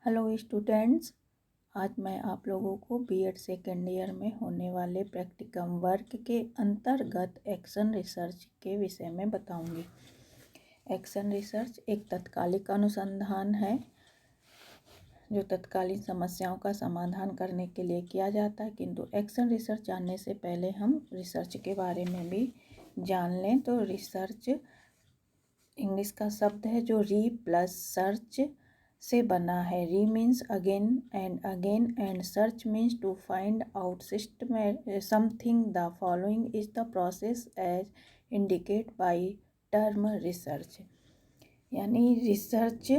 Hello students, आज मैं आप लोगों को बीएड सेकेंड ईयर में होने वाले प्रैक्टिकम वर्क के अंतर्गत एक्शन रिसर्च के विषय में बताऊंगी। एक्शन रिसर्च एक तत्कालिक अनुसंधान है जो तत्कालीन समस्याओं का समाधान करने के लिए किया जाता है। किंतु एक्शन रिसर्च जानने से पहले हम रिसर्च के बारे में भी जान लें। तो रिसर्च इंग्लिश का शब्द है जो री प्लस सर्च से बना है। Re means again and search means to find out something. The following is the process as indicate by term research. यानी रिसर्च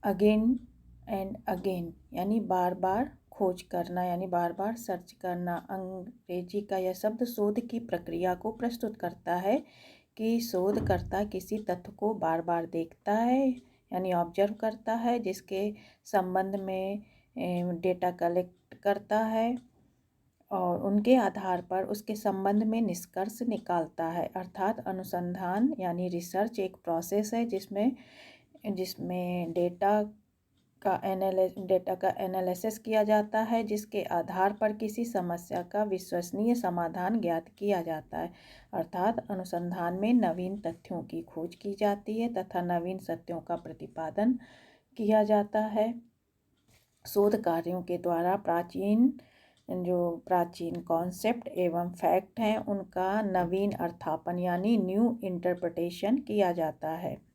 अगेन एंड अगेन यानी बार बार खोज करना, यानी बार बार सर्च करना। अंग्रेजी का यह शब्द शोध की प्रक्रिया को प्रस्तुत करता है कि शोधकर्ता किसी तथ्य को बार बार देखता है यानी ऑब्जर्व करता है, जिसके संबंध में डेटा कलेक्ट करता है और उनके आधार पर उसके संबंध में निष्कर्ष निकालता है। अर्थात अनुसंधान यानी रिसर्च एक प्रोसेस है जिसमें डेटा का एनालिसिस किया जाता है, जिसके आधार पर किसी समस्या का विश्वसनीय समाधान ज्ञात किया जाता है। अर्थात अनुसंधान में नवीन तथ्यों की खोज की जाती है तथा नवीन सत्यों का प्रतिपादन किया जाता है। शोध कार्यों के द्वारा प्राचीन कॉन्सेप्ट एवं फैक्ट हैं उनका नवीन अर्थापन यानी न्यू इंटरप्रिटेशन किया जाता है।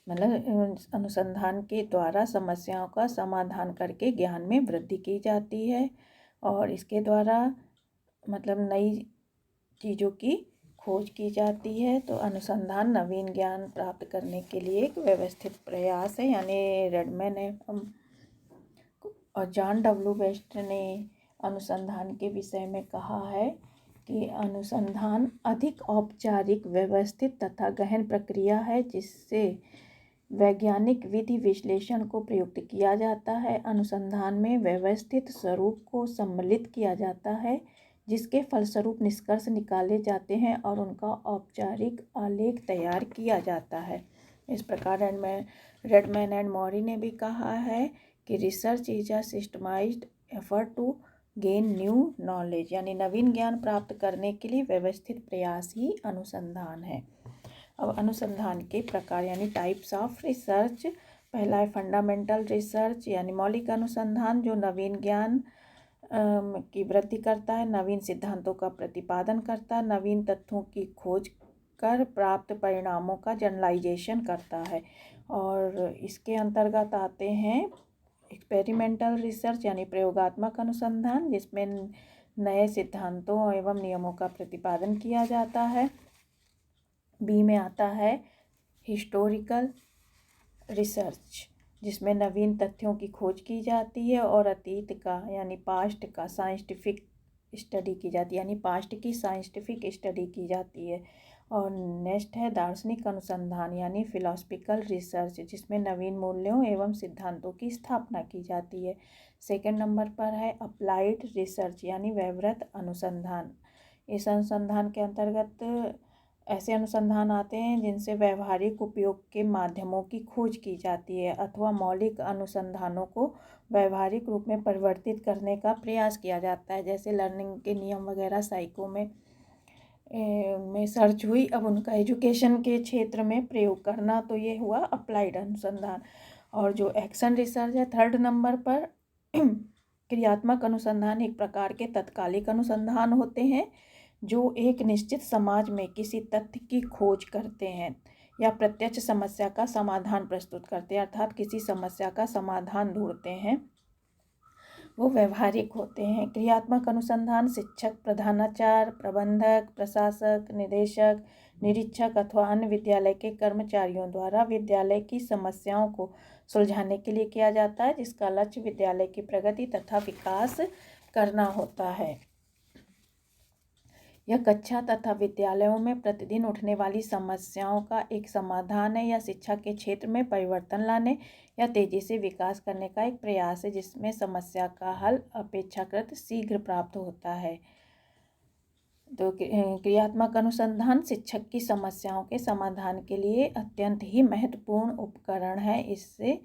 मतलब अनुसंधान के द्वारा समस्याओं का समाधान करके ज्ञान में वृद्धि की जाती है और इसके द्वारा मतलब नई चीज़ों की खोज की जाती है। तो अनुसंधान नवीन ज्ञान प्राप्त करने के लिए एक व्यवस्थित प्रयास है। यानी रेडमैन और जॉन डब्ल्यू वेस्ट ने अनुसंधान के विषय में कहा है कि अनुसंधान अधिक औपचारिक, व्यवस्थित तथा गहन प्रक्रिया है जिससे वैज्ञानिक विधि विश्लेषण को प्रयुक्त किया जाता है। अनुसंधान में व्यवस्थित स्वरूप को सम्मिलित किया जाता है जिसके फलस्वरूप निष्कर्ष निकाले जाते हैं और उनका औपचारिक आलेख तैयार किया जाता है। इस प्रकार रेडमैन एंड मॉरी ने भी कहा है कि research is a systemised effort to gain new knowledge, यानी नवीन ज्ञान प्राप्त करने के लिए व्यवस्थित प्रयास ही अनुसंधान है। अब अनुसंधान के प्रकार यानी टाइप्स ऑफ रिसर्च। पहला है फंडामेंटल रिसर्च यानी मौलिक अनुसंधान जो नवीन ज्ञान की वृद्धि करता है, नवीन सिद्धांतों का प्रतिपादन करता है, नवीन तथ्यों की खोज कर प्राप्त परिणामों का जनरलाइजेशन करता है। और इसके अंतर्गत आते हैं एक्सपेरिमेंटल रिसर्च यानी प्रयोगात्मक अनुसंधान जिसमें नए सिद्धांतों एवं नियमों का प्रतिपादन किया जाता है। बी में आता है हिस्टोरिकल रिसर्च जिसमें नवीन तथ्यों की खोज की जाती है और अतीत का यानी पास्ट का साइंटिफिक स्टडी की जाती है, यानी पास्ट की साइंटिफिक स्टडी की जाती है। और नेक्स्ट है दार्शनिक अनुसंधान यानी फिलोसफिकल रिसर्च जिसमें नवीन मूल्यों एवं सिद्धांतों की स्थापना की जाती है। सेकंड नंबर पर है अप्लाइड रिसर्च यानी व्यवहारिक अनुसंधान। इस अनुसंधान के अंतर्गत ऐसे अनुसंधान आते हैं जिनसे व्यवहारिक उपयोग के माध्यमों की खोज की जाती है अथवा मौलिक अनुसंधानों को व्यवहारिक रूप में परिवर्तित करने का प्रयास किया जाता है। जैसे लर्निंग के नियम वगैरह साइको में सर्च हुई, अब उनका एजुकेशन के क्षेत्र में प्रयोग करना, तो ये हुआ अप्लाइड अनुसंधान। और जो एक्शन रिसर्च है थर्ड नंबर पर क्रियात्मक अनुसंधान एक प्रकार के तत्कालिक अनुसंधान होते हैं जो एक निश्चित समाज में किसी तथ्य की खोज करते हैं या प्रत्यक्ष समस्या का समाधान प्रस्तुत करते हैं, अर्थात किसी समस्या का समाधान ढूंढते हैं, वो व्यवहारिक होते हैं। क्रियात्मक अनुसंधान शिक्षक, प्रधानाचार्य, प्रबंधक, प्रशासक, निदेशक, निरीक्षक अथवा अन्य विद्यालय के कर्मचारियों द्वारा विद्यालय की समस्याओं को सुलझाने के लिए किया जाता है जिसका लक्ष्य विद्यालय की प्रगति तथा विकास करना होता है। यह कक्षा तथा विद्यालयों में प्रतिदिन उठने वाली समस्याओं का एक समाधान है या शिक्षा के क्षेत्र में परिवर्तन लाने या तेजी से विकास करने का एक प्रयास है जिसमें समस्या का हल अपेक्षाकृत शीघ्र प्राप्त होता है। तो क्रियात्मक अनुसंधान शिक्षक की समस्याओं के समाधान के लिए अत्यंत ही महत्वपूर्ण उपकरण है। इससे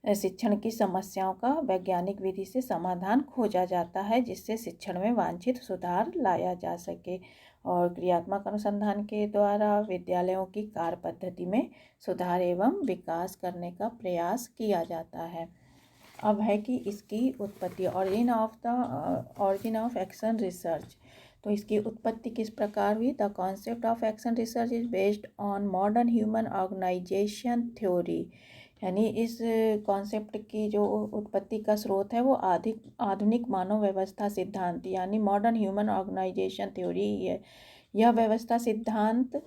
शिक्षण की समस्याओं का वैज्ञानिक विधि से समाधान खोजा जाता है, जिससे शिक्षण में वांछित सुधार लाया जा सके। और क्रियात्मक अनुसंधान के द्वारा विद्यालयों की कार्य पद्धति में सुधार एवं विकास करने का प्रयास किया जाता है। अब है कि इसकी उत्पत्ति, ऑरिजिन ऑफ एक्शन रिसर्च। तो इसकी उत्पत्ति किस प्रकार हुई? The concept of action research is based on modern human organisation theory. यानी इस कॉन्सेप्ट की जो उत्पत्ति का स्रोत है वो आधुनिक मानव व्यवस्था सिद्धांत यानी मॉडर्न ह्यूमन ऑर्गेनाइजेशन थ्योरी ही है। यह व्यवस्था सिद्धांत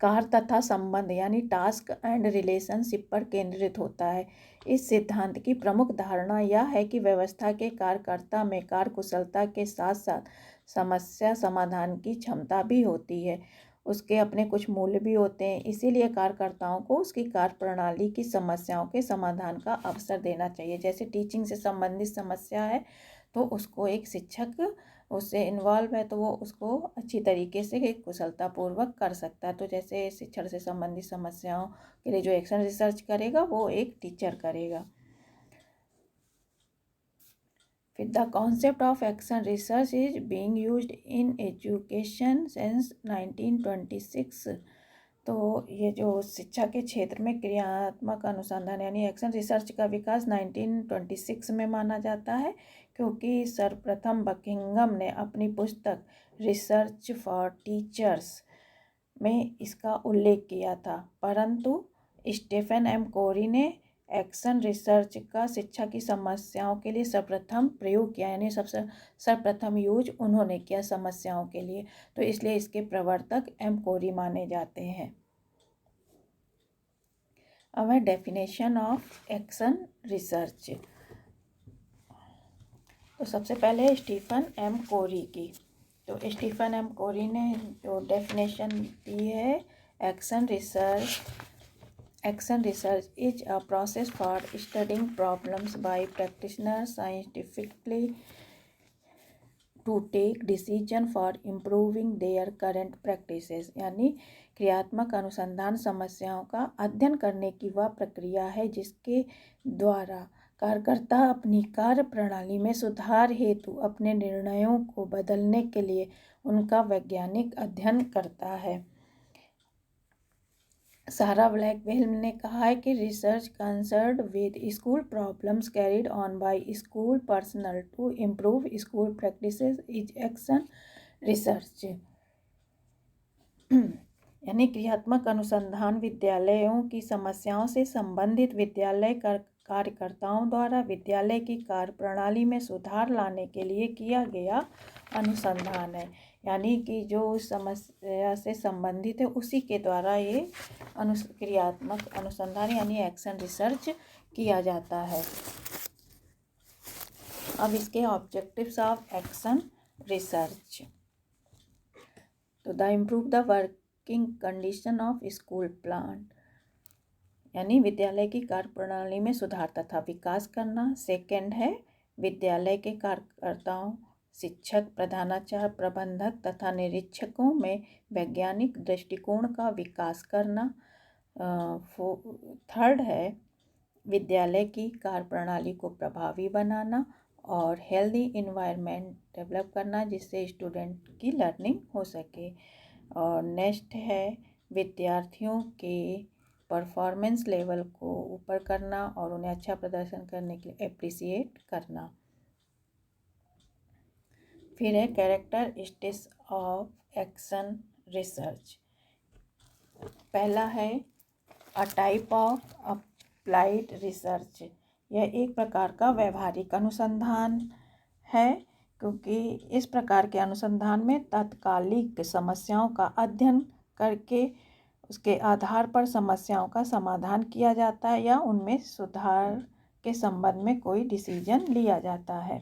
कार्य तथा संबंध यानी टास्क एंड रिलेशनशिप पर केंद्रित होता है। इस सिद्धांत की प्रमुख धारणा यह है कि व्यवस्था के कार्यकर्ता में कार्यकुशलता के साथ साथ समस्या समाधान की क्षमता भी होती है। उसके अपने कुछ मूल्य भी होते हैं, इसीलिए कार्यकर्ताओं को उसकी कार्य प्रणाली की समस्याओं के समाधान का अवसर देना चाहिए। जैसे टीचिंग से संबंधित समस्या है तो उसको एक शिक्षक उससे इन्वॉल्व है तो वो उसको अच्छी तरीके से कुशलतापूर्वक कर सकता है। तो जैसे शिक्षण से संबंधित समस्याओं के लिए जो एक्शन रिसर्च करेगा वो एक टीचर करेगा। फिर the concept of action research is being used in education since 1926। तो ये जो शिक्षा के क्षेत्र में क्रियात्मक अनुसंधान यानी एक्शन रिसर्च का विकास 1926 में माना जाता है, क्योंकि सर्वप्रथम बकिंघम ने अपनी पुस्तक रिसर्च फॉर टीचर्स में इसका उल्लेख किया था। परंतु स्टीफन एम कोरी ने एक्शन रिसर्च का शिक्षा की समस्याओं के लिए सर्वप्रथम प्रयोग किया, यानी सर्वप्रथम यूज उन्होंने किया समस्याओं के लिए, तो इसलिए इसके प्रवर्तक एम कोरी माने जाते हैं। अब है डेफिनेशन ऑफ एक्शन रिसर्च। तो सबसे पहले स्टीफन एम कोरी की। तो स्टीफन एम कोरी ने जो डेफिनेशन दी है, action research is a process for studying problems by practitioner scientifically to take decision for improving their current practices. यानी क्रियात्मक अनुसंधान समस्याओं का अध्ययन करने की वह प्रक्रिया है जिसके द्वारा कार्यकर्ता अपनी कार्य प्रणाली में सुधार हेतु अपने निर्णयों को बदलने के लिए उनका वैज्ञानिक अध्ययन करता है। सारा ब्लैकवेल ने कहा है कि research concerned with school problems carried on by school personnel to improve school practices is action research. यानी क्रियात्मक अनुसंधान विद्यालयों की समस्याओं से संबंधित विद्यालय कार्यकर्ताओं द्वारा विद्यालय की कार्य प्रणाली में सुधार लाने के लिए किया गया अनुसंधान है। यानी कि जो उस समस्या से संबंधित है उसी के द्वारा ये क्रियात्मक अनुसंधान यानी एक्शन रिसर्च किया जाता है। अब इसके ऑब्जेक्टिव्स ऑफ एक्शन रिसर्च। तो the improve the working condition of school plant, यानी विद्यालय की कार्यप्रणाली में सुधार तथा विकास करना। सेकंड है विद्यालय के कार्यकर्ताओं शिक्षक, प्रधानाचार्य, प्रबंधक तथा निरीक्षकों में वैज्ञानिक दृष्टिकोण का विकास करना। थर्ड है विद्यालय की कार्यप्रणाली को प्रभावी बनाना और हेल्दी इन्वायरमेंट डेवलप करना जिससे स्टूडेंट की लर्निंग हो सके। और नेक्स्ट है विद्यार्थियों के परफॉर्मेंस लेवल को ऊपर करना और उन्हें अच्छा प्रदर्शन करने के लिए एप्रिसिएट करना। फिर है कैरेक्टरिस्टिक्स ऑफ एक्शन रिसर्च। पहला है a type of applied research. यह एक प्रकार का व्यवहारिक अनुसंधान है, क्योंकि इस प्रकार के अनुसंधान में तात्कालिक समस्याओं का अध्ययन करके उसके आधार पर समस्याओं का समाधान किया जाता है या उनमें सुधार के संबंध में कोई डिसीजन लिया जाता है।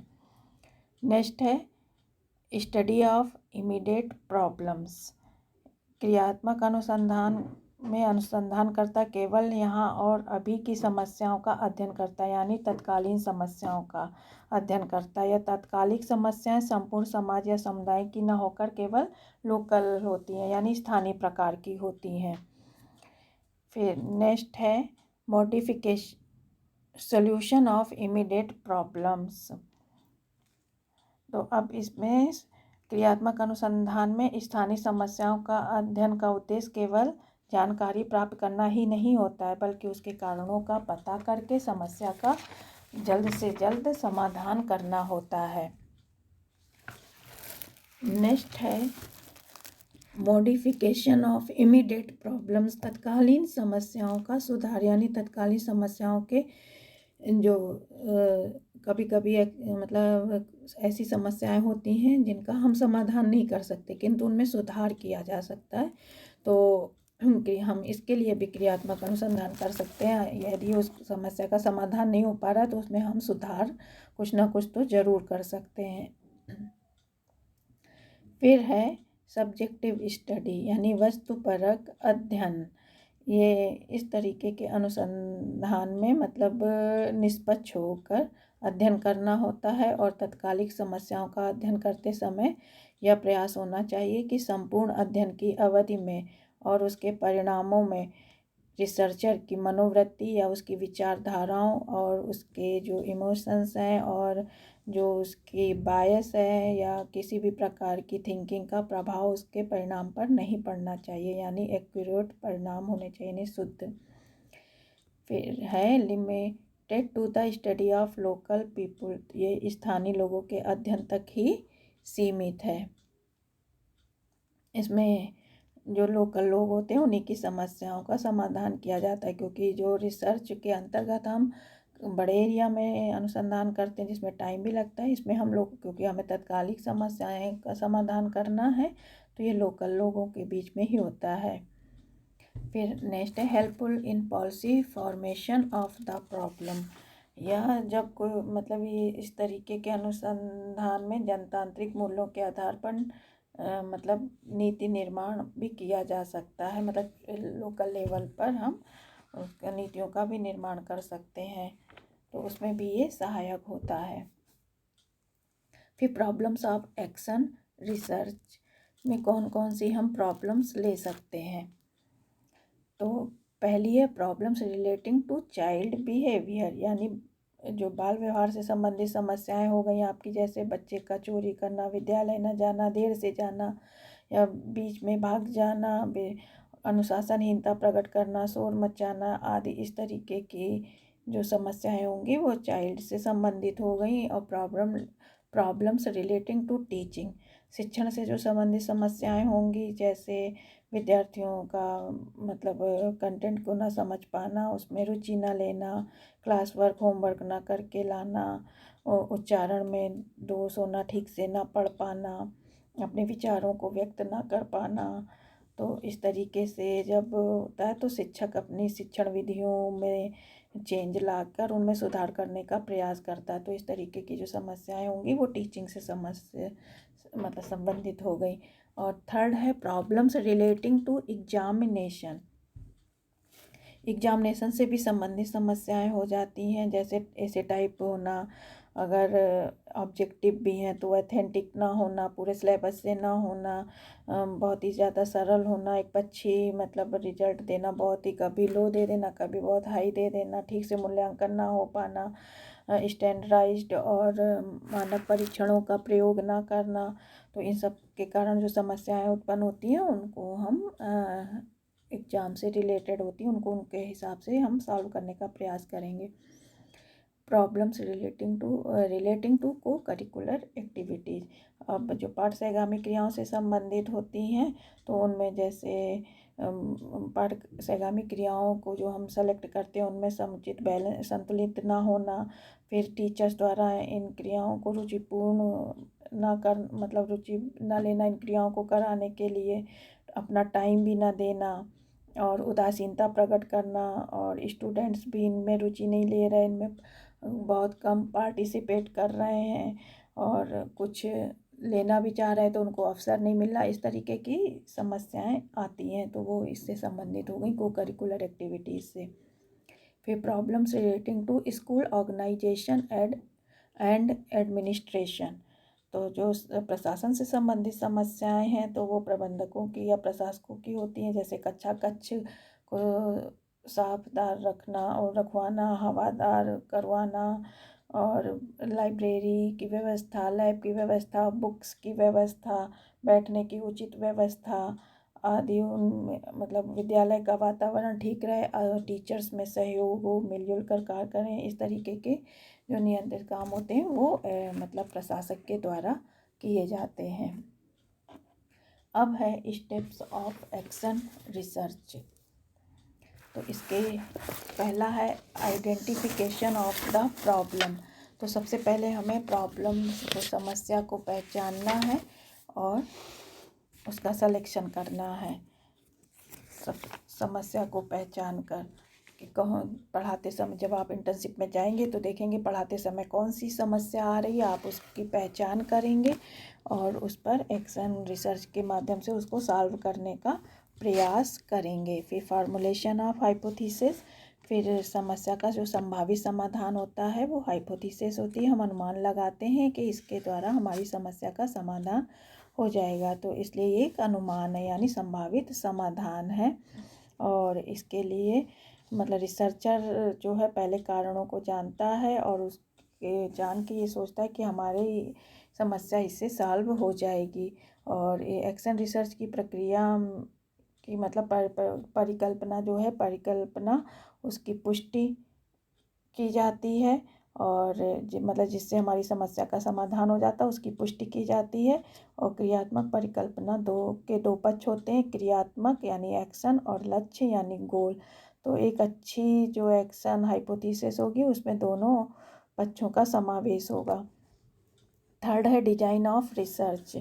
नेक्स्ट है स्टडी ऑफ इमीडिएट प्रॉब्लम्स। क्रियात्मक अनुसंधान में अनुसंधानकर्ता केवल यहाँ और अभी की समस्याओं का अध्ययन करता है, यानी तत्कालीन समस्याओं का अध्ययन करता है। यह तात्कालिक समस्याएं संपूर्ण समाज या समुदाय की न होकर केवल लोकल होती हैं, यानी स्थानीय प्रकार की होती हैं। फिर नेक्स्ट है modification solution of immediate problems. तो अब इसमें क्रियात्मक अनुसंधान में स्थानीय समस्याओं का अध्ययन का उद्देश्य केवल जानकारी प्राप्त करना ही नहीं होता है, बल्कि उसके कारणों का पता करके समस्या का जल्द से जल्द समाधान करना होता है। नेक्स्ट है मॉडिफिकेशन ऑफ इमीडिएट प्रॉब्लम्स। तत्कालीन समस्याओं का सुधार, यानी तत्कालीन समस्याओं के जो कभी कभी मतलब ऐसी समस्याएं होती हैं जिनका हम समाधान नहीं कर सकते, किंतु उनमें सुधार किया जा सकता है। तो हम इसके लिए भी क्रियात्मक अनुसंधान कर सकते हैं। यदि उस समस्या का समाधान नहीं हो पा रहा तो उसमें हम सुधार कुछ ना कुछ तो ज़रूर कर सकते हैं। फिर है सब्जेक्टिव स्टडी, यानी वस्तुपरक अध्ययन। ये इस तरीके के अनुसंधान में मतलब निष्पक्ष होकर अध्ययन करना होता है, और तत्कालिक समस्याओं का अध्ययन करते समय यह प्रयास होना चाहिए कि संपूर्ण अध्ययन की अवधि में और उसके परिणामों में रिसर्चर की मनोवृत्ति या उसकी विचारधाराओं और उसके जो इमोशंस हैं और जो उसकी बायस है या किसी भी प्रकार की थिंकिंग का प्रभाव उसके परिणाम पर नहीं पड़ना चाहिए, यानी एक्यूरेट परिणाम होने चाहिए, यानी शुद्ध। फिर है limited to the study of local people. ये स्थानीय लोगों के अध्ययन तक ही सीमित है। इसमें जो लोकल लोग होते हैं उन्हीं की समस्याओं का समाधान किया जाता है, क्योंकि जो रिसर्च के अंतर्गत हम बड़े एरिया में अनुसंधान करते हैं जिसमें टाइम भी लगता है, इसमें हम लोग क्योंकि हमें तत्कालिक समस्याएं का समाधान करना है तो ये लोकल लोगों के बीच में ही होता है। फिर नेक्स्ट है helpful in policy formation of the problem. यह जब कोई मतलब ये इस तरीके के अनुसंधान में जनतांत्रिक मूल्यों के आधार पर मतलब नीति निर्माण भी किया जा सकता है, मतलब लोकल लेवल पर हम नीतियों का भी निर्माण कर सकते हैं, तो उसमें भी ये सहायक होता है। फिर प्रॉब्लम्स ऑफ एक्शन रिसर्च में कौन कौन सी हम प्रॉब्लम्स ले सकते हैं। तो पहली है problems relating to child behaviour, यानी जो बाल व्यवहार से संबंधित समस्याएं हो गई आपकी, जैसे बच्चे का चोरी करना, विद्यालय न जाना, देर से जाना या बीच में भाग जाना, अनुशासनहीनता प्रकट करना, शोर मचाना आदि। इस तरीके की जो समस्याएं होंगी वो चाइल्ड से संबंधित हो गई। और प्रॉब्लम्स रिलेटिंग टू टीचिंग, शिक्षण से जो संबंधित समस्याएं होंगी, जैसे विद्यार्थियों का मतलब कंटेंट को ना समझ पाना, उसमें रुचि ना लेना, क्लास वर्क होमवर्क ना करके लाना, उच्चारण में दोष होना, ठीक से ना पढ़ पाना, अपने विचारों को व्यक्त ना कर पाना। तो इस तरीके से जब होता है तो शिक्षक अपनी शिक्षण विधियों में चेंज लाकर उनमें सुधार करने का प्रयास करता है। तो इस तरीके की जो समस्याएं होंगी वो टीचिंग से मतलब संबंधित हो गई। और थर्ड है प्रॉब्लम्स रिलेटिंग टू एग्जामिनेशन से भी संबंधित समस्याएं हो जाती हैं, जैसे ऐसे टाइप होना, अगर ऑब्जेक्टिव भी हैं तो ऑथेंटिक ना होना, पूरे सिलेबस से ना होना, बहुत ही ज़्यादा सरल होना, एक पक्षी मतलब रिजल्ट देना, बहुत ही कभी लो दे देना, कभी बहुत हाई दे देना, ठीक से मूल्यांकन ना हो पाना, स्टैंडर्डाइज्ड और मानक परीक्षणों का प्रयोग ना करना। तो इन सब के कारण जो समस्याएं उत्पन्न होती हैं उनको हम एग्ज़ाम से रिलेटेड होती हैं, उनको उनके हिसाब से हम सॉल्व करने का प्रयास करेंगे। प्रॉब्लम्स रिलेटिंग टू को करिकुलर एक्टिविटीज़, अब जो पाठ सहगामी क्रियाओं से संबंधित होती हैं तो उनमें जैसे पाठ सहगामी क्रियाओं को जो हम सेलेक्ट करते हैं उनमें समुचित बैलेंस संतुलित ना होना, फिर टीचर्स द्वारा इन क्रियाओं को रुचिपूर्ण ना कर मतलब रुचि ना लेना, इन क्रियाओं को कराने के लिए अपना टाइम भी ना देना, और उदासीनता प्रकट करना, और स्टूडेंट्स भी इनमें रुचि नहीं ले रहे, इनमें बहुत कम पार्टिसिपेट कर रहे हैं, और कुछ लेना भी चाह रहे हैं तो उनको अवसर नहीं मिल रहा, इस तरीके की समस्याएं आती हैं। तो वो इससे संबंधित हो गई को करिकुलर एक्टिविटीज़ से। फिर problems relating to school organisation and administration. तो जो प्रशासन से संबंधित समस्याएं हैं तो वो प्रबंधकों की या प्रशासकों की होती हैं, जैसे कक्षा कक्ष को साफदार रखना और रखवाना, हवादार करवाना, और लाइब्रेरी की व्यवस्था, लैब की व्यवस्था, बुक्स की व्यवस्था, बैठने की उचित व्यवस्था आदि। उनमें मतलब विद्यालय का वातावरण ठीक रहे और टीचर्स में सहयोग हो, मिलजुल कर कार्य करें, इस तरीके के जो नियंत्रित काम होते हैं वो मतलब प्रशासक के द्वारा किए जाते हैं। अब है स्टेप्स ऑफ एक्शन रिसर्च। तो इसके पहला है आइडेंटिफिकेशन ऑफ द प्रॉब्लम। तो सबसे पहले हमें प्रॉब्लम को, समस्या को पहचानना है और उसका सिलेक्शन करना है। समस्या को पहचान कर कि कौन पढ़ाते समय, जब आप इंटर्नशिप में जाएंगे तो देखेंगे पढ़ाते समय कौन सी समस्या आ रही है, आप उसकी पहचान करेंगे और उस पर एक्शन रिसर्च के माध्यम से उसको सॉल्व करने का प्रयास करेंगे। फिर फार्मूलेशन ऑफ हाइपोथेसिस। फिर समस्या का जो संभावित समाधान होता है वो हाइपोथेसिस होती है। हम अनुमान लगाते हैं कि इसके द्वारा हमारी समस्या का समाधान हो जाएगा, तो इसलिए ये एक अनुमान है यानी संभावित समाधान है। और इसके लिए मतलब रिसर्चर जो है पहले कारणों को जानता है और उसके जान के ये सोचता है कि हमारी समस्या इससे सॉल्व हो जाएगी। और ये एक्शन रिसर्च की प्रक्रिया की मतलब परिकल्पना जो है, परिकल्पना उसकी पुष्टि की जाती है और मतलब जिससे हमारी समस्या का समाधान हो जाता है उसकी पुष्टि की जाती है। और क्रियात्मक परिकल्पना दो पक्ष होते हैं, क्रियात्मक यानी एक्शन और लक्ष्य यानी गोल। तो एक अच्छी जो एक्शन हाइपोथेसिस होगी उसमें दोनों पक्षों का समावेश होगा। थर्ड है डिजाइन ऑफ रिसर्च,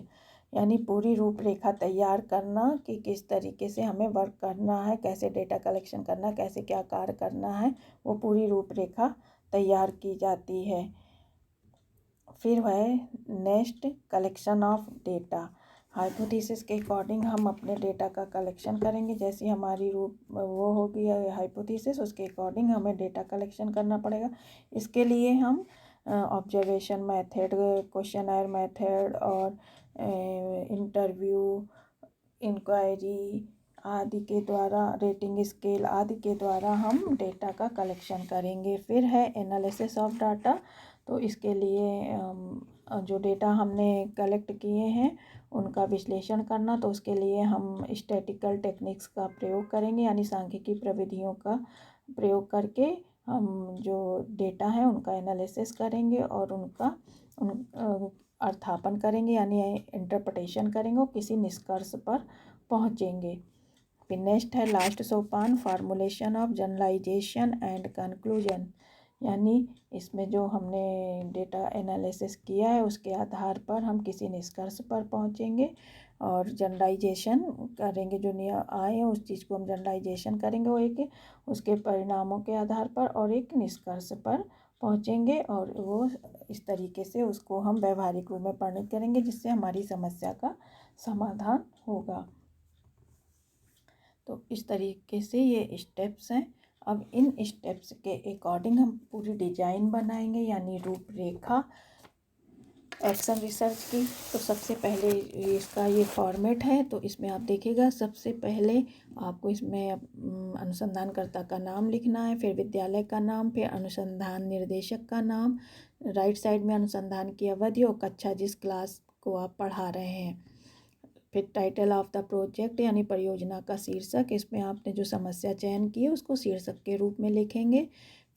यानी पूरी रूपरेखा तैयार करना कि किस तरीके से हमें वर्क करना है, कैसे डेटा कलेक्शन करना है, कैसे क्या कार्य करना है, वो पूरी रूपरेखा तैयार की जाती है। फिर है next collection of data. Hypothesis के अकॉर्डिंग हम अपने डेटा का कलेक्शन करेंगे। जैसी हमारी वो होगी हाइपोथेसिस, उसके अकॉर्डिंग हमें डेटा कलेक्शन करना पड़ेगा। इसके लिए हम ऑब्जर्वेशन मेथड, क्वेश्चनर मेथड और इंटरव्यू, इंक्वायरी आदि के द्वारा, रेटिंग स्केल आदि के द्वारा हम डेटा का कलेक्शन करेंगे। फिर है एनालिसिस ऑफ डाटा। तो इसके लिए जो डेटा हमने कलेक्ट किए हैं उनका विश्लेषण करना, तो उसके लिए हम स्टैटिकल टेक्निक्स का प्रयोग करेंगे यानी सांख्यिकी प्रविधियों का प्रयोग करके हम जो डेटा है उनका एनालिसिस करेंगे और उनका अर्थापन करेंगे यानी इंटरप्रिटेशन करेंगे और किसी निष्कर्ष पर पहुँचेंगे। फिर नेक्स्ट है लास्ट सोपान, formulation of generalisation and conclusion, यानी इसमें जो हमने डेटा एनालिसिस किया है उसके आधार पर हम किसी निष्कर्ष पर पहुँचेंगे और जनरलाइजेशन करेंगे। जो आए हैं उस चीज़ को हम जनरलाइजेशन करेंगे वो एक उसके परिणामों के आधार पर और एक निष्कर्ष पर पहुँचेंगे और वो इस तरीके से उसको हम व्यवहारिक रूप में परिणत करेंगे जिससे हमारी समस्या का समाधान होगा। तो इस तरीके से ये स्टेप्स हैं। अब इन स्टेप्स के अकॉर्डिंग हम पूरी डिजाइन बनाएंगे यानी रूपरेखा एक्शन रिसर्च की। तो सबसे पहले इसका ये फॉर्मेट है, तो इसमें आप देखिएगा सबसे पहले आपको इसमें अनुसंधानकर्ता का नाम लिखना है, फिर विद्यालय का नाम, फिर अनुसंधान निर्देशक का नाम, राइट साइड में अनुसंधान की अवधि और कक्षा जिस क्लास को आप पढ़ा रहे हैं, फिर टाइटल ऑफ द प्रोजेक्ट यानी परियोजना का शीर्षक, इसमें आपने जो समस्या चयन की है उसको शीर्षक के रूप में लिखेंगे।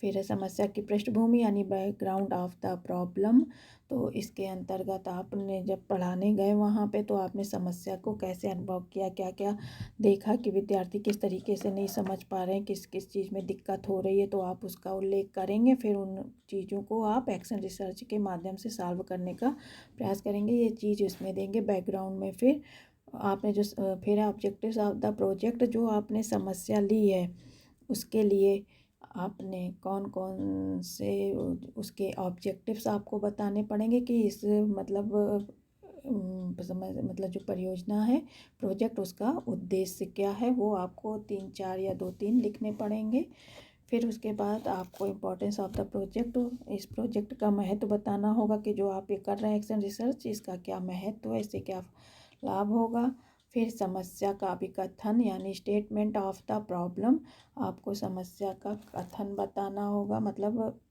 फिर है समस्या की पृष्ठभूमि यानी बैकग्राउंड ऑफ द प्रॉब्लम। तो इसके अंतर्गत आपने जब पढ़ाने गए वहाँ पे तो आपने समस्या को कैसे अनुभव किया, क्या क्या देखा कि विद्यार्थी किस तरीके से नहीं समझ पा रहे हैं, किस किस चीज़ में दिक्कत हो रही है, तो आप उसका उल्लेख करेंगे। फिर उन चीज़ों को आप एक्शन रिसर्च के माध्यम से सॉल्व करने का प्रयास करेंगे, ये चीज़ इसमें देंगे बैकग्राउंड में। फिर आपने जो फिर ऑब्जेक्टिव्स ऑफ द प्रोजेक्ट, जो आपने समस्या ली है उसके लिए आपने कौन कौन से उसके ऑब्जेक्टिव्स आपको बताने पड़ेंगे कि इस मतलब मतलब जो परियोजना है, प्रोजेक्ट, उसका उद्देश्य क्या है, वो आपको 3 4 या 2-3 लिखने पड़ेंगे। फिर उसके बाद आपको इम्पोर्टेंस ऑफ द प्रोजेक्ट, इस प्रोजेक्ट का महत्व बताना होगा कि जो आप ये कर रहे हैं एक्शन रिसर्च, इसका क्या महत्व है, इससे क्या लाभ होगा। फिर समस्या का विकथन यानी स्टेटमेंट ऑफ द प्रॉब्लम, आपको समस्या का कथन बताना होगा, मतलब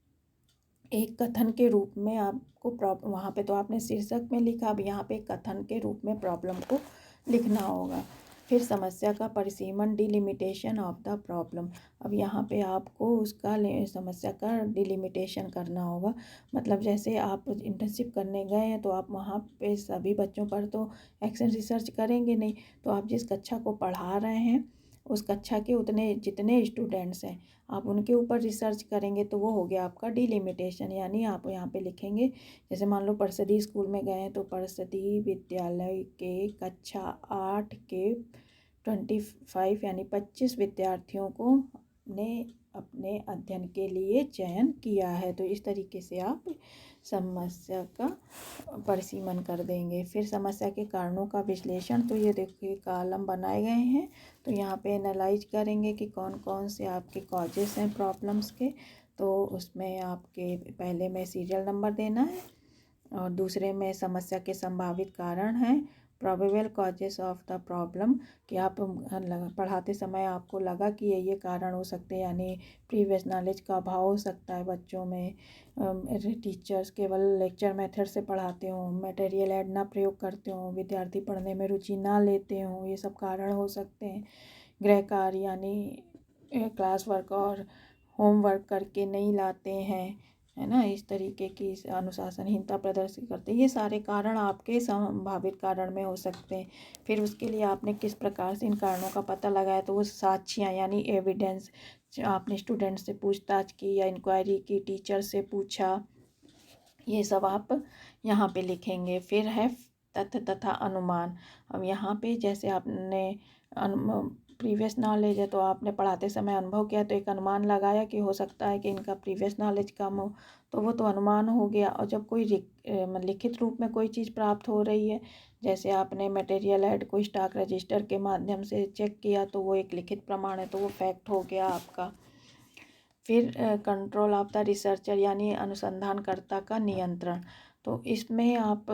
एक कथन के रूप में आपको प्रॉब्लम, वहाँ पे तो आपने शीर्षक में लिखा, अब यहाँ पे कथन के रूप में प्रॉब्लम को लिखना होगा। फिर समस्या का परिसीमन, डिलिमिटेशन ऑफ द प्रॉब्लम, अब यहाँ पे आपको उसका समस्या का डिलिमिटेशन करना होगा। मतलब जैसे आप इंटर्नशिप करने गए हैं तो आप वहाँ पे सभी बच्चों पर तो एक्शन रिसर्च करेंगे नहीं, तो आप जिस कक्षा को पढ़ा रहे हैं उस कक्षा के उतने जितने स्टूडेंट्स हैं आप उनके ऊपर रिसर्च करेंगे, तो वो हो गया आपका डिलिमिटेशन। यानी आप यहाँ पे लिखेंगे, जैसे मान लो परिषदीय स्कूल में गए हैं तो परिषदीय विद्यालय के कक्षा 8 के 25 यानी 25 विद्यार्थियों को ने अपने अध्ययन के लिए चयन किया है। तो इस तरीके से आप समस्या का परिसीमन कर देंगे। फिर समस्या के कारणों का विश्लेषण, तो ये देखिए कॉलम बनाए गए हैं, तो यहाँ पे एनालाइज करेंगे कि कौन कौन से आपके कॉजेस हैं प्रॉब्लम्स के। तो उसमें आपके पहले में सीरियल नंबर देना है और दूसरे में समस्या के संभावित कारण हैं, probable causes of the problem, कि आप पढ़ाते समय आपको लगा कि ये कारण हो सकते हैं, यानी प्रीवियस नॉलेज का अभाव हो सकता है बच्चों में, टीचर्स केवल लेक्चर मेथड से पढ़ाते हों, मटेरियल ऐड ना प्रयोग करते हों, विद्यार्थी पढ़ने में रुचि ना लेते हों, ये सब कारण हो सकते हैं। गृह कार्य यानी क्लास वर्क और होमवर्क करके नहीं लाते हैं, है ना, इस तरीके की अनुशासनहीनता प्रदर्शित करते हैं, ये सारे कारण आपके संभावित कारण में हो सकते हैं। फिर उसके लिए आपने किस प्रकार से इन कारणों का पता लगाया, तो वो साक्ष्याँ यानी एविडेंस, आपने स्टूडेंट से पूछताछ की या इंक्वायरी की, टीचर से पूछा, ये सब आप यहाँ पे लिखेंगे। फिर है तथ्य तथा अनुमान, अब यहाँ पे जैसे आपने प्रीवियस नॉलेज है तो आपने पढ़ाते समय अनुभव किया, तो एक अनुमान लगाया कि हो सकता है कि इनका प्रीवियस नॉलेज कम हो, तो वो तो अनुमान हो गया। और जब कोई लिखित रूप में कोई चीज़ प्राप्त हो रही है, जैसे आपने मटेरियल ऐड को स्टॉक रजिस्टर के माध्यम से चेक किया, तो वो एक लिखित प्रमाण है, तो वो फैक्ट हो गया आपका। फिर कंट्रोल ऑफ द रिसर्चर यानी अनुसंधानकर्ता का नियंत्रण, तो इसमें आप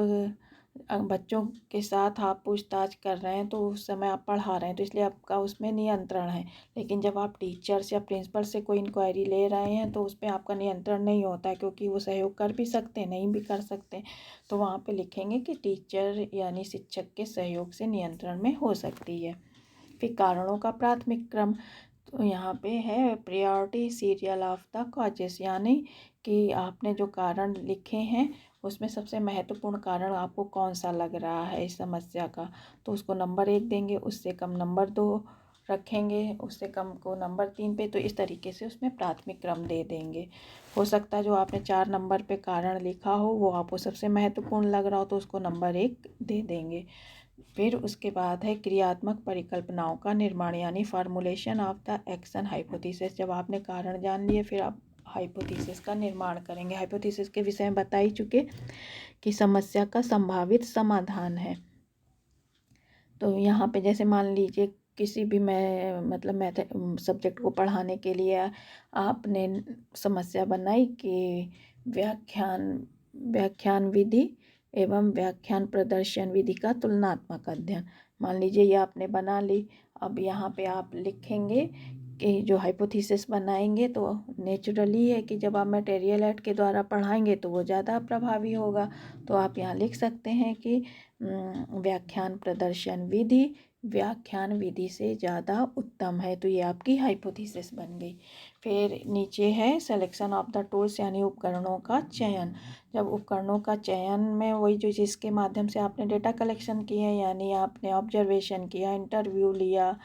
बच्चों के साथ आप पूछताछ कर रहे हैं, तो उस समय आप पढ़ा रहे हैं, तो इसलिए आपका उसमें नियंत्रण है। लेकिन जब आप टीचर्स या प्रिंसिपल से कोई इंक्वायरी ले रहे हैं तो उस पर आपका नियंत्रण नहीं होता है, क्योंकि वो सहयोग कर भी सकते हैं, नहीं भी कर सकते। तो वहाँ पे लिखेंगे कि टीचर यानी शिक्षक के सहयोग से नियंत्रण में हो सकती है। फिर कारणों का प्राथमिक क्रम, तो यहाँ पे है priority serial of the causes, यानी कि आपने जो कारण लिखे हैं उसमें सबसे महत्वपूर्ण कारण आपको कौन सा लग रहा है इस समस्या का, तो उसको नंबर 1 देंगे, उससे कम नंबर 2 रखेंगे, उससे कम को नंबर 3 पे, तो इस तरीके से उसमें प्राथमिक क्रम दे देंगे। हो सकता है जो आपने 4 नंबर पे कारण लिखा हो वो आपको सबसे महत्वपूर्ण लग रहा हो, तो उसको नंबर 1 दे देंगे। फिर उसके बाद है क्रियात्मक परिकल्पनाओं का निर्माण यानी formulation of the action hypothesis, जब आपने कारण जान लिए फिर आप हाइपोथेसिस का निर्माण करेंगे। हाइपोथेसिस के विषय में बता ही चुके कि समस्या का संभावित समाधान है। तो यहाँ पे जैसे मान लीजिए किसी भी सब्जेक्ट को पढ़ाने के लिए आपने समस्या बनाई कि व्याख्यान विधि एवं व्याख्यान प्रदर्शन विधि का तुलनात्मक अध्ययन, मान लीजिए ये आपने बना ली। अब यहाँ पे आप लिखेंगे कि जो हाइपोथेसिस बनाएंगे तो नेचुरली है कि जब आप मटेरियल ऐड के द्वारा पढ़ाएंगे तो वो ज़्यादा प्रभावी होगा, तो आप यहाँ लिख सकते हैं कि व्याख्यान प्रदर्शन विधि व्याख्यान विधि से ज़्यादा उत्तम है, तो ये आपकी हाइपोथेसिस बन गई। फिर नीचे है सिलेक्शन ऑफ द टूल्स यानी उपकरणों का चयन, जब उपकरणों का चयन में वही जो जिसके माध्यम से आपने डेटा कलेक्शन किए हैं, यानी आपने ऑब्जर्वेशन किया, इंटरव्यू लिया,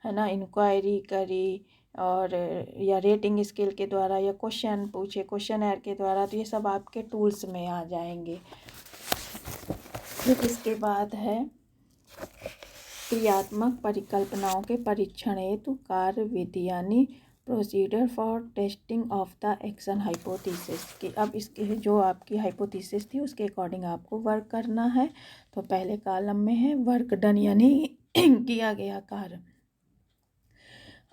है ना, इंक्वायरी करी, और या रेटिंग स्केल के द्वारा या क्वेश्चन पूछे क्वेश्चन एर के द्वारा, तो ये सब आपके टूल्स में आ जाएंगे। फिर इसके बाद है क्रियात्मक परिकल्पनाओं के परीक्षण हेतु कार्य विधि यानी procedure for testing of the action hypothesis, कि अब इसके जो आपकी हाइपोथेसिस थी उसके अकॉर्डिंग आपको वर्क करना है। तो पहले कॉलम में है वर्क डन, यानी किया गया कार्य।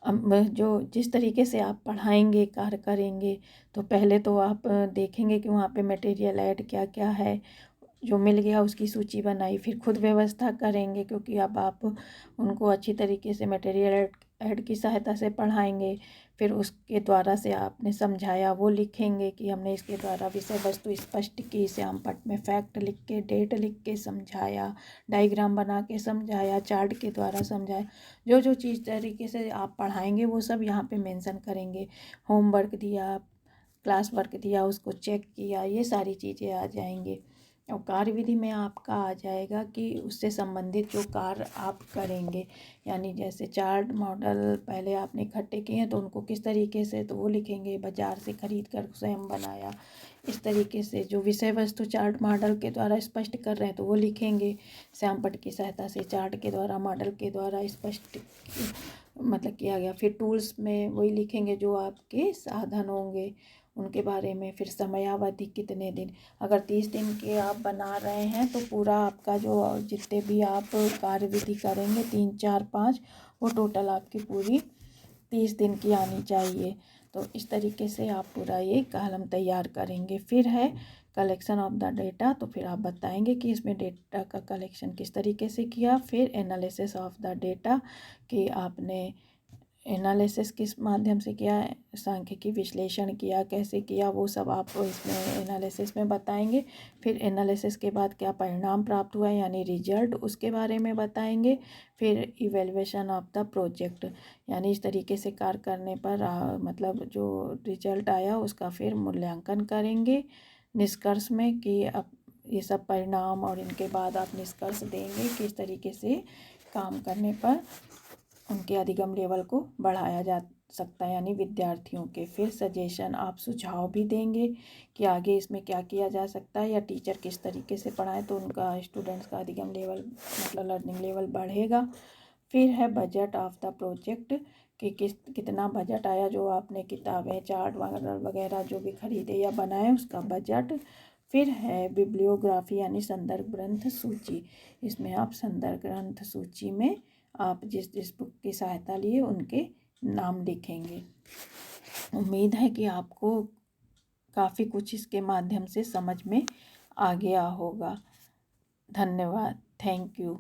अब जो जिस तरीके से आप पढ़ाएंगे, कार्य करेंगे, तो पहले तो आप देखेंगे कि वहाँ पे मटेरियल ऐड क्या क्या है, जो मिल गया उसकी सूची बनाई, फिर खुद व्यवस्था करेंगे, क्योंकि अब आप उनको अच्छी तरीके से मटेरियल ऐड की सहायता से पढ़ाएंगे। फिर उसके द्वारा से आपने समझाया वो लिखेंगे कि हमने इसके द्वारा विषय वस्तु स्पष्ट की, श्यामपट्ट में फैक्ट लिख के, डेट लिख के समझाया, डायग्राम बना के समझाया, चार्ट के द्वारा समझाया। जो जो चीज़ तरीके से आप पढ़ाएंगे वो सब यहाँ पे मेंशन करेंगे। होमवर्क दिया, क्लास वर्क दिया, उसको चेक किया, ये सारी चीज़ें आ जाएंगी। और कार्यविधि में आपका आ जाएगा कि उससे संबंधित जो कार्य आप करेंगे, यानी जैसे चार्ट मॉडल पहले आपने इकट्ठे किए हैं तो उनको किस तरीके से, तो वो लिखेंगे। बाजार से खरीद कर स्वयं बनाया, इस तरीके से जो विषय वस्तु चार्ट मॉडल के द्वारा स्पष्ट कर रहे हैं तो वो लिखेंगे। श्यामपट्ट की सहायता से चार्ट के द्वारा, मॉडल के द्वारा स्पष्ट मतलब किया गया। फिर टूल्स में वही लिखेंगे जो आपके साधन होंगे उनके बारे में। फिर समयावधि कितने दिन, अगर 30 दिन के आप बना रहे हैं तो पूरा आपका जो जितने भी आप कार्यविधि करेंगे 3, 4, 5, वो टोटल आपकी पूरी 30 दिन की आनी चाहिए। तो इस तरीके से आप पूरा ये कॉलम तैयार करेंगे। फिर है कलेक्शन ऑफ द डेटा, तो फिर आप बताएंगे कि इसमें डेटा का कलेक्शन किस तरीके से किया। फिर एनालिसिस ऑफ द डेटा, कि आपने एनालिसिस किस माध्यम से किया, सांख्यिकी विश्लेषण किया, कैसे किया, वो सब आप इसमें एनालिसिस में बताएंगे। फिर एनालिसिस के बाद क्या परिणाम प्राप्त हुआ, यानी रिजल्ट, उसके बारे में बताएंगे। फिर इवेल्युएशन ऑफ द प्रोजेक्ट, यानी इस तरीके से कार्य करने पर मतलब जो रिजल्ट आया उसका फिर मूल्यांकन करेंगे निष्कर्ष में, कि अब ये सब परिणाम और इनके बाद आप निष्कर्ष देंगे कि इस तरीके से काम करने पर उनके अधिगम लेवल को बढ़ाया जा सकता है, यानी विद्यार्थियों के। फिर सजेशन, आप सुझाव भी देंगे कि आगे इसमें क्या किया जा सकता है, या टीचर किस तरीके से पढ़ाएं तो उनका स्टूडेंट्स का अधिगम लेवल मतलब लर्निंग लेवल बढ़ेगा। फिर है बजट ऑफ द प्रोजेक्ट, कि कितना बजट आया, जो आपने किताबें, चार्ट वगैरह जो भी खरीदे या बनाए उसका बजट। फिर है बिब्लियोग्राफी, यानी संदर्भ ग्रंथ सूची, इसमें आप संदर्भ ग्रंथ सूची में आप जिस जिस बुक की सहायता लिए उनके नाम लिखेंगे। उम्मीद है कि आपको काफ़ी कुछ इसके माध्यम से समझ में आ गया होगा। धन्यवाद, थैंक यू।